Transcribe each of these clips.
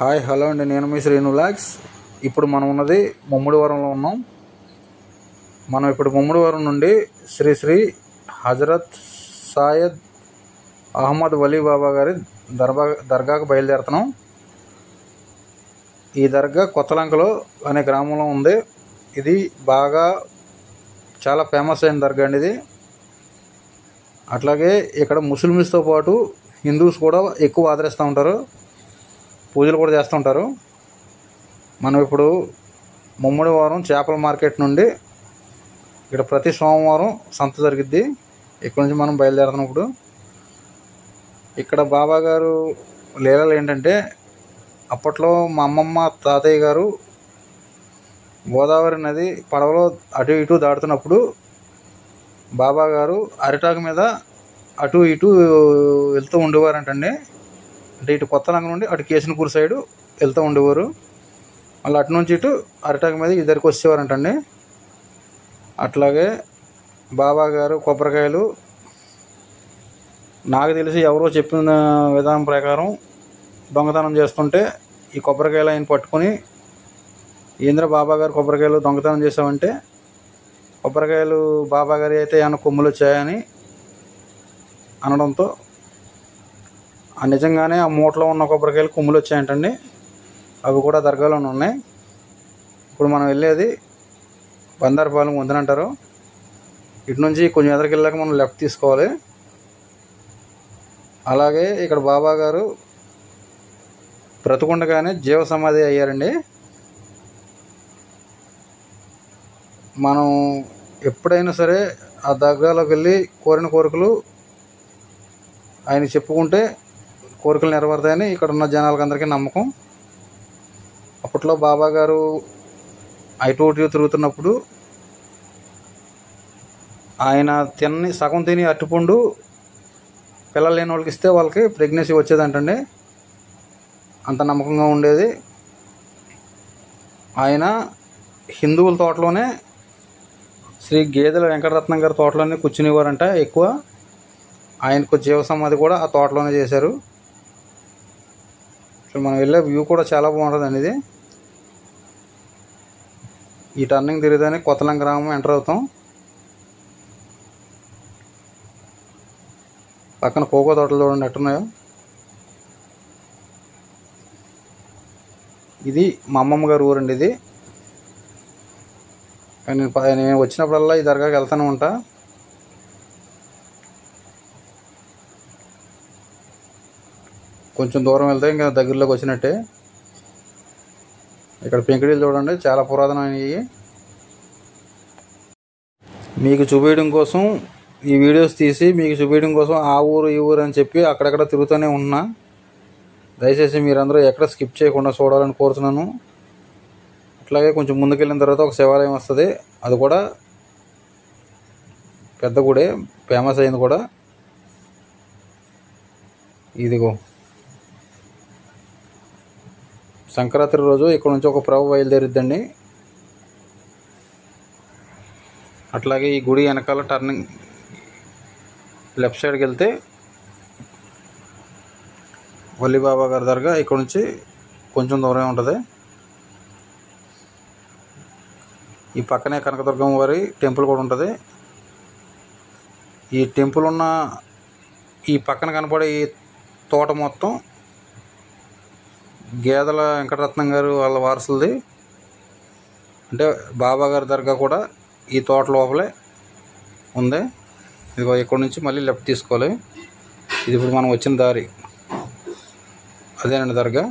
Hi hello అండి, నేను మీ Srinu vlogs. ఇప్పుడు మనం ఉన్నది ముమ్మడివరంలో ఉన్నాం. మనం ఇప్పుడు ముమ్మడివరం నుండి శ్రీ శ్రీ హజరత్ సయ్యద్ అహ్మద్ వలీ బాబా గారి దర్గాకు బయలుదేరుతున్నాం. ఈ దర్గా కొత్తలంకలో అనే గ్రామంలో ఉంది. ఇది బాగా చాలా ఫేమస్ అయిన దర్గా అండి ఇది. అట్లాగే ఇక్కడ ముస్లిమ్స్తో పాటు హిందూస్ కూడా ఎక్కువ ఆదరిస్తూ ఉంటారు, పూజలు కూడా చేస్తూ ఉంటారు. మనం ఇప్పుడు ముమ్మడివరం చేపల మార్కెట్ నుండి ఇక్కడ ప్రతి సోమవారం సంత జరిగిద్ది. ఇక్కడ నుంచి మనం బయలుదేరుతున్నప్పుడు ఇక్కడ బాబా గారు లీలలు ఏంటంటే, అప్పట్లో మా అమ్మమ్మ తాతయ్య గారు గోదావరి నది పడవలో అటు ఇటు దాటుతున్నప్పుడు బాబా గారు అరిటాకు మీద అటు ఇటు వెళ్తూ ఉండేవారంటండి. అంటే ఇటు కొత్తలంక నుండి అటు కేశనపూర్ సైడు వెళ్తూ ఉండేవారు. మళ్ళీ అటు నుంచి ఇటు అరిటాకు మీద ఇద్దరికి వచ్చేవారంటండి. అట్లాగే బాబా గారు కొబ్బరికాయలు, నాకు తెలిసి ఎవరో చెప్పిన విధానం ప్రకారం దొంగతనం చేస్తుంటే ఈ కొబ్బరికాయలు ఆయన పట్టుకొని, ఏంద్ర బాబా గారు కొబ్బరికాయలు దొంగతనం చేసామంటే, కొబ్బరికాయలు బాబా గారి అయితే ఏమైనా కొమ్ములు వచ్చాయని అనడంతో నిజంగానే ఆ మూటలో ఉన్న కొబ్బరికాయలు కొమ్ములు వచ్చాయంటండి. అవి కూడా దర్గాలోనే ఉన్నాయి. ఇప్పుడు మనం వెళ్ళేది బందారపాలెం వంతెనంటారు. ఇటు నుంచి కొంచెం ఎదరికి వెళ్ళాక మనం లెఫ్ట్ తీసుకోవాలి. అలాగే ఇక్కడ బాబా గారు బ్రతుకుండగానే జీవ సమాధి అయ్యారండి. మనం ఎప్పుడైనా సరే ఆ దర్గాలోకి వెళ్ళి కోరిన కోరికలు ఆయన చెప్పుకుంటే కోరికలు నెరవేరుతాయని ఇక్కడ ఉన్న జనాలకు అందరికీ నమ్మకం. అప్పట్లో బాబా గారు అటు ఇటు తిరుగుతున్నప్పుడు ఆయన సగం తిని అరటిపండు పిల్లలు లేని వాళ్ళకి ఇస్తే వాళ్ళకి ప్రెగ్నెన్సీ వచ్చేదంటండి. అంత నమ్మకంగా ఉండేది. ఆయన హిందువుల తోటలోనే, శ్రీ గేదెల వెంకటరత్నం గారి తోటలోనే కూర్చునేవారంట ఎక్కువ. ఆయనకు జీవ సమాధి కూడా ఆ తోటలోనే చేశారు. మనం వెళ్ళే వ్యూ కూడా చాలా బాగుంటుందండి ఇది. ఈ టర్నింగ్ తిరిగితేనే కొత్తలంక గ్రామం ఎంటర్ అవుతాం. పక్కన కోకో తోటలు చూడండి ఎట్టున్నాయో. ఇది మా అమ్మమ్మ గారి ఊరండి ఇది. నేను వచ్చినప్పుడల్లా ఈ దర్గాకి వెళ్తూనే ఉంటా. కొంచెం దూరం వెళ్తే ఇంకా దగ్గరలోకి వచ్చినట్టే. ఇక్కడ పెంకుడీలు చూడండి, చాలా పురాతనమైనవి. మీకు చూపించడం కోసం ఈ వీడియోస్ తీసి మీకు చూపించడం కోసం ఆ ఊరు ఈ ఊరు అని చెప్పి అక్కడక్కడ తిరుగుతూనే ఉన్నా. దయచేసి మీరందరూ ఎక్కడ స్కిప్ చేయకుండా చూడాలని కోరుతున్నాను. అట్లాగే కొంచెం ముందుకెళ్ళిన తర్వాత ఒక శివాలయం వస్తుంది. అది కూడా పెద్ద గుడే, ఫేమస్ అయింది కూడా. ఇదిగో సంక్రాంతి రోజు ఇక్కడ నుంచి ఒక ప్రభు బయలుదేరిద్దండి. అట్లాగే ఈ గుడి వెనకాల టర్నింగ్ లెఫ్ట్ సైడ్కి వెళ్తే వల్లీబాబా గారి దర్గా ఇక్కడ నుంచి కొంచెం దూరమే ఉంటుంది. ఈ పక్కనే కనకదుర్గమ్మ వారి టెంపుల్ కూడా ఉంటుంది. ఈ టెంపుల్ ఉన్న ఈ పక్కన కనపడే ఈ తోట మొత్తం గేదెల వెంకటరత్నం గారు వాళ్ళ వారసులది. అంటే బాబా గారి దర్గా కూడా ఈ తోట లోపలే ఉంది. ఇదిగో ఇక్కడ నుంచి మళ్ళీ లెఫ్ట్ తీసుకోవాలి. ఇది ఇప్పుడు మనం వచ్చిన దారి అదేనండి దర్గా.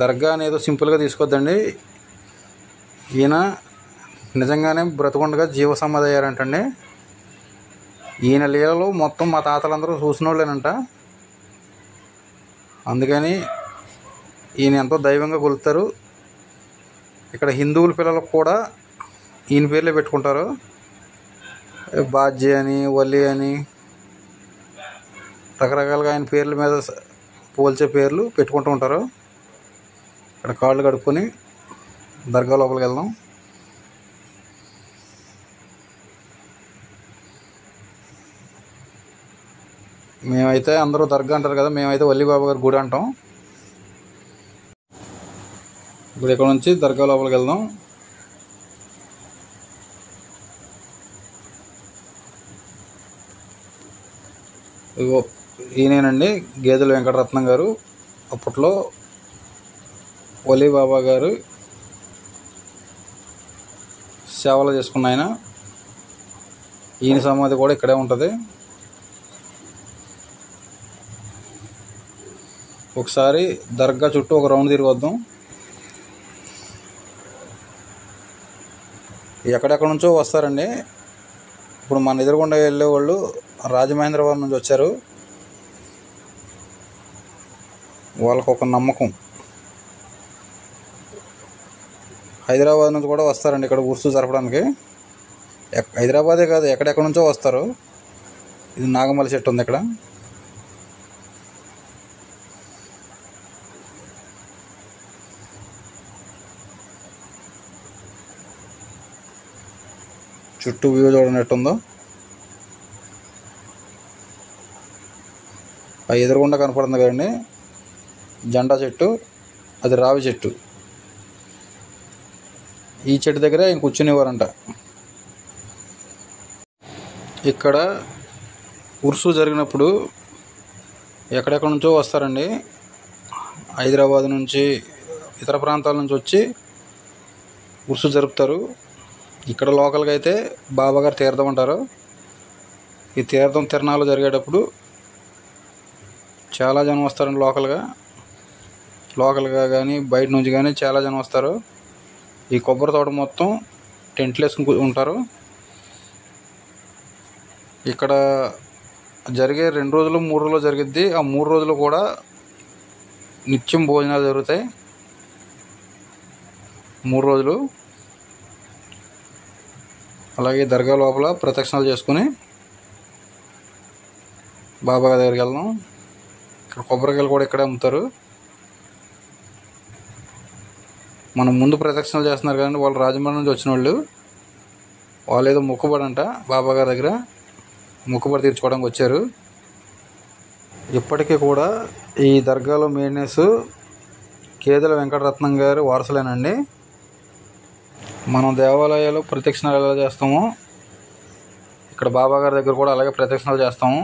దర్గా అనేదో సింపుల్గా తీసుకోవద్దండి. ఈయన నిజంగానే బ్రతుకుండగా జీవ సమాధి అయ్యారంటండి. ఈయన లీలలో మొత్తం మా తాతలందరూ చూసిన వాళ్ళేనంట. అందుకని ఈయన ఎంతో దైవంగా కొలుస్తారు. ఇక్కడ హిందువుల పిల్లలకు కూడా ఈయన పేర్లే పెట్టుకుంటారు. బాజ్జీ అని, వల్లి అని రకరకాలుగా ఆయన పేర్ల మీద పోల్చే పేర్లు పెట్టుకుంటూ ఉంటారు. ఇక్కడ కాళ్ళు కడుక్కొని దర్గా లోపలికి వెళ్దాం. మేమైతే అందరూ దర్గా అంటారు కదా, మేమైతే వల్లి బాబా గారి గుడి అంటాం. ఇప్పుడు ఇక్కడ నుంచి దర్గా లోపలికి వెళ్దాం. ఇగో ఈయనేనండి గేదెల వెంకటరత్నం గారు. అప్పట్లో వలీ బాబా గారు సేవలు చేసుకున్న ఆయన. ఈయన సమాధి కూడా ఇక్కడే ఉంటుంది. ఒకసారి దర్గా చుట్టూ ఒక రౌండ్ తిరిగి వద్దాం. ఎక్కడెక్కడ నుంచో వస్తారండి. ఇప్పుడు మన ఎదురుగుండా వెళ్ళే వాళ్ళు రాజమహేంద్రవరం నుంచి వచ్చారు. వాళ్ళకు ఒక నమ్మకం. హైదరాబాద్ నుంచి కూడా వస్తారండి ఇక్కడ ఉర్సు జరపడానికి. హైదరాబాదే కాదు, ఎక్కడెక్కడ నుంచో వస్తారు. ఇది నాగమల్లి చెట్టు ఉంది ఇక్కడ. చుట్టూ వ్యూ చూడండి ఎట్టుందో. ఆ ఎదురుగుండా కనపడుతుంది కదండి జెండా చెట్టు, అది రావి చెట్టు. ఈ చెట్టు దగ్గర ఆయన కూర్చునేవారంట. ఇక్కడ ఉర్సు జరిగినప్పుడు ఎక్కడెక్కడ నుంచో వస్తారండి. హైదరాబాద్ నుంచి, ఇతర ప్రాంతాల నుంచి వచ్చి ఉర్సు జరుపుతారు. ఇక్కడ లోకల్గా అయితే బాబాగారు తీర్థం అంటారు. ఈ తీర్థం తిరణాలు జరిగేటప్పుడు చాలా జనం వస్తారండి. లోకల్గా కానీ బయట నుంచి కానీ చాలా జనం వస్తారు. ఈ కొబ్బరి తోట మొత్తం టెంట్లు వేసుకుని ఉంటారు. ఇక్కడ జరిగే 2 రోజులు 3 రోజులు జరిగిద్ది. ఆ 3 రోజులు కూడా నిత్యం భోజనాలు జరుగుతాయి. 3 రోజులు అలాగే దర్గా లోపల ప్రదక్షిణలు చేసుకుని బాబా దగ్గరికి వెళ్దాం. ఇక్కడ కొబ్బరికాయలు కూడా ఇక్కడే అమ్ముతారు. మనం ముందు ప్రదక్షిణలు చేస్తున్నారు కదండి, వాళ్ళు రాజమండ్రి నుంచి వచ్చిన వాళ్ళు ఏదో మొక్కుబడి అంట బాబా గారి దగ్గర, మొక్కుబడి తీర్చుకోవడానికి వచ్చారు. ఇప్పటికీ కూడా ఈ దర్గాలో మెయింటెనెన్స్ గేదెల వెంకటరత్నం గారు వారసులేనండి. మనం దేవాలయాలు ప్రదక్షిణాలు ఎలా చేస్తామో ఇక్కడ బాబా గారి దగ్గర కూడా అలాగే ప్రదక్షిణాలు చేస్తాము.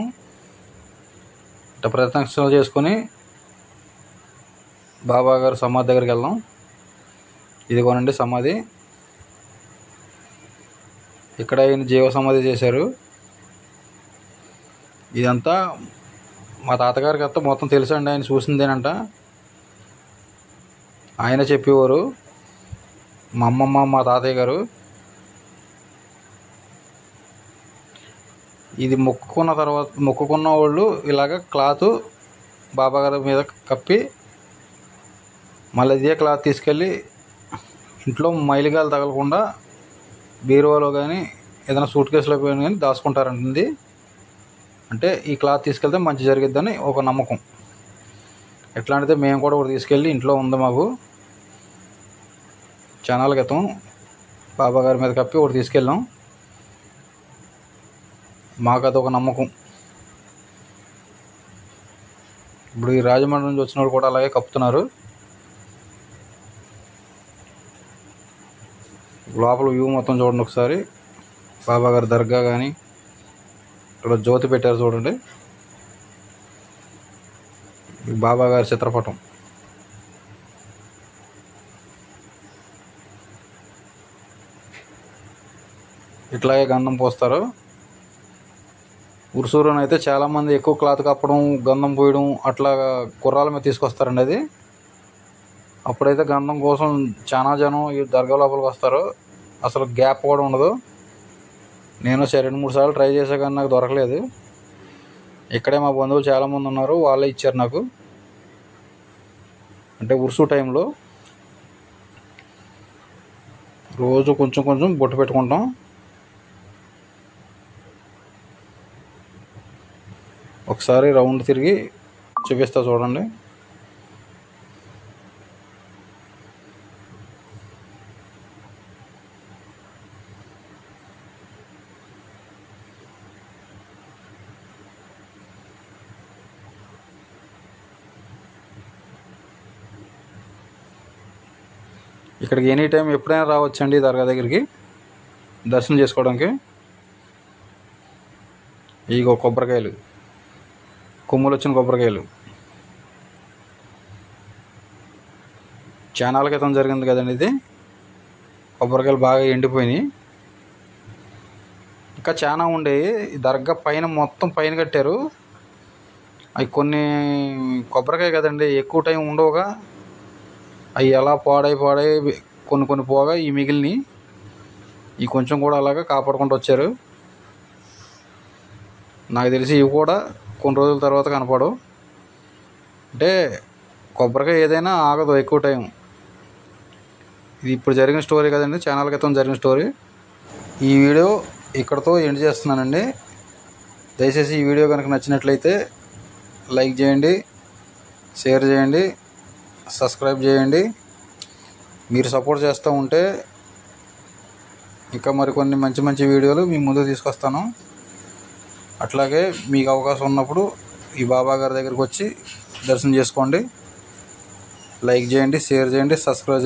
ఇట్లా ప్రదక్షిణాలు చేసుకొని బాబా గారు సమాధి దగ్గరికి వెళ్దాం. ఇదిగోనండి సమాధి. ఇక్కడ ఆయన జీవ సమాధి చేశారు. ఇదంతా మా తాతగారికి అంతా మొత్తం తెలుసండి, ఆయన చూసిందేనంట. ఆయన చెప్పేవారు, మా అమ్మమ్మ మా తాతయ్య గారు. ఇది మొక్కుకున్న వాళ్ళు ఇలాగ క్లాత్ బాబాగారి మీద కప్పి మళ్ళీ ఇదే క్లాత్ తీసుకెళ్ళి ఇంట్లో మైలుగాలు తగలకుండా బీరువాలో కానీ ఏదైనా సూట్ కేసులో కానీ దాచుకుంటారంటుంది. అంటే ఈ క్లాత్ తీసుకెళ్తే మంచి జరిగిద్దని ఒక నమ్మకం. ఎట్లాంటిదే మేము కూడా ఒకటి తీసుకెళ్ళి ఇంట్లో ఉంది మాకు. చానాల క్రితం బాబా గారి మీద కప్పి ఒకటి తీసుకెళ్ళాం. మాకు అదొక నమ్మకం. ఇప్పుడు ఈ రాజమండ్రి నుంచి వచ్చిన వాళ్ళు కూడా అలాగే కప్పుతున్నారు. లోపల వ్యూ మొత్తం చూడండి ఒకసారి. బాబా గారి దర్గా కానీ, ఇక్కడ జ్యోతి పెట్టారు చూడండి, బాబా గారి చిత్రపటం. ఇట్లాగే గంధం పోస్తారు. ఉరుసూరునైతే చాలామంది ఎక్కువ క్లాత్ కప్పడం, గంధం పోయడం అట్లా గుర్రాల మీద తీసుకొస్తారండి. అది అప్పుడైతే గంధం కోసం చాలా జనం ఈ దర్గా లోపలికి వస్తారు. అసలు గ్యాప్ కూడా ఉండదు. నేను 2-3 సార్లు ట్రై చేసా కానీ నాకు దొరకలేదు. ఇక్కడే మా బంధువులు చాలామంది ఉన్నారు, వాళ్ళే ఇచ్చారు నాకు. అంటే ఉరుసు టైంలో రోజు కొంచెం కొంచెం బొట్టు పెట్టుకుంటాం. ఒకసారి రౌండ్ తిరిగి చూపిస్తా చూడండి. ఇక్కడికి ఎనీ టైం ఎప్పుడైనా రావచ్చండి దర్గా దగ్గరికి దర్శనం చేసుకోవడానికి. ఇగో కొబ్బరికాయలు, కొమ్ములు వచ్చిన కొబ్బరికాయలు. చానాల క్రితం జరిగింది కదండి ఇది. కొబ్బరికాయలు బాగా ఎండిపోయినాయి. ఇంకా చాలా ఉండేవి. దర్గా పైన మొత్తం పైన కట్టారు. అవి కొన్ని కొబ్బరికాయ కదండి, ఎక్కువ టైం ఉండవుగా. అవి ఎలా పాడై కొన్ని పోగా ఈ మిగిలిని ఈ కొంచెం కూడా అలాగా కాపాడుకుంటూ వచ్చారు. నాకు తెలిసి ఇవి కూడా కొన్ని రోజుల తర్వాత కనపడవు. అంటే కొబ్బరికాయ ఏదైనా ఆగదు ఎక్కువ టైం. ఇది ఇప్పుడు జరిగిన స్టోరీ కదండి, ఛానల్ క్రితం జరిగిన స్టోరీ. ఈ వీడియో ఇక్కడతో ఎండ్ చేస్తున్నానండి. దయచేసి ఈ వీడియో కనుక నచ్చినట్లయితే లైక్ చేయండి, షేర్ చేయండి, సబ్స్క్రైబ్ చేయండి. మీరు సపోర్ట్ చేస్తూ ఉంటే ఇంకా మరికొన్ని మంచి మంచి వీడియోలు మీ ముందుకు తీసుకొస్తాను. అట్లాగే మీకు అవకాశం ఉన్నప్పుడు ఈ బాబా గారి దగ్గరికి వచ్చి దర్శనం చేసుకోండి. లైక్ చేయండి, షేర్ చేయండి, సబ్స్క్రైబ్